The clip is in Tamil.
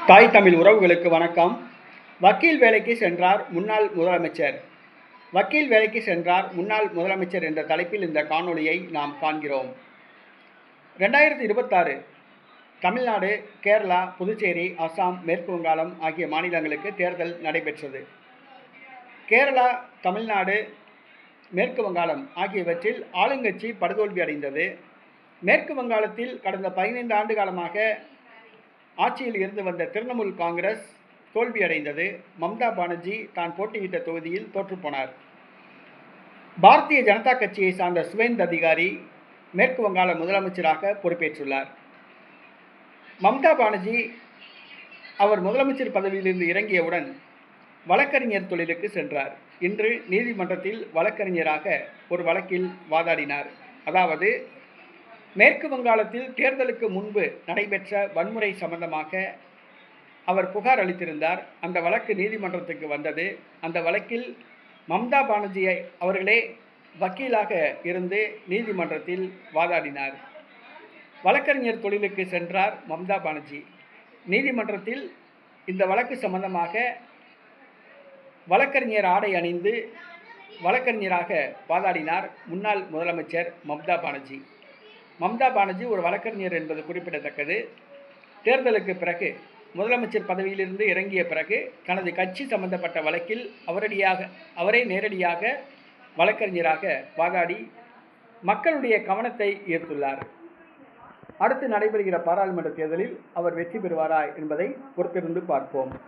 தாய் தமிழ் உறவுகளுக்கு வணக்கம். வக்கீல் வேலைக்கு சென்றார் முன்னாள் முதலமைச்சர். வக்கீல் வேலைக்கு சென்றார் முன்னாள் முதலமைச்சர் என்ற தலைப்பில் இந்த காணொளியை நாம் காண்கிறோம். 2026 தமிழ்நாடு, கேரளா, புதுச்சேரி, அசாம், மேற்கு வங்காளம் ஆகிய மாநிலங்களுக்கு தேர்தல் நடைபெற்றது. கேரளா, தமிழ்நாடு, மேற்கு வங்காளம் ஆகியவற்றில் ஆளுங்கட்சி படுதோல்வி அடைந்தது. மேற்கு வங்காளத்தில் கடந்த 15 ஆண்டு காலமாக ஆட்சியில் இருந்து வந்த திரிணாமுல் காங்கிரஸ் தோல்வியடைந்தது. மம்தா பானர்ஜி தான் போட்டியிட்ட தொகுதியில் தோற்றுப்போனார். பாரதிய ஜனதா கட்சியை சார்ந்த சுவேந்து அதிகாரி மேற்கு வங்காள முதலமைச்சராக பொறுப்பேற்றுள்ளார். மம்தா பானர்ஜி அவர் முதலமைச்சர் பதவியிலிருந்து இறங்கியவுடன் வழக்கறிஞர் தொழிலுக்கு சென்றார். இன்று நீதிமன்றத்தில் வழக்கறிஞராக ஒரு வழக்கில் வாதாடினார். அதாவது, மேற்கு வங்காளத்தில் தேர்தலுக்கு முன்பு நடைபெற்ற வன்முறை சம்பந்தமாக அவர் புகார் அளித்திருந்தார். அந்த வழக்கு நீதிமன்றத்துக்கு வந்தது. அந்த வழக்கில் மம்தா பானர்ஜி அவர்களே வக்கீலாக இருந்து நீதிமன்றத்தில் வாதாடினார். வழக்கறிஞர் தொழிலுக்கு சென்றார் மம்தா பானர்ஜி. நீதிமன்றத்தில் இந்த வழக்கு சம்பந்தமாக வழக்கறிஞர் ஆடை அணிந்து வழக்கறிஞராக வாதாடினார் முன்னாள் முதலமைச்சர் மம்தா பானர்ஜி. மம்தா பானர்ஜி ஒரு வழக்கறிஞர் என்பது குறிப்பிடத்தக்கது. தேர்தலுக்கு பிறகு முதலமைச்சர் பதவியிலிருந்து இறங்கிய பிறகு தனது கட்சி சம்பந்தப்பட்ட வழக்கில் அவரே நேரடியாக வழக்கறிஞராக வாதாடி மக்களுடைய கவனத்தை ஈர்த்துள்ளார். அடுத்து நடைபெறுகிற பாராளுமன்ற தேர்தலில் அவர் வெற்றி பெறுவாரா என்பதை பொறுத்திருந்து பார்ப்போம்.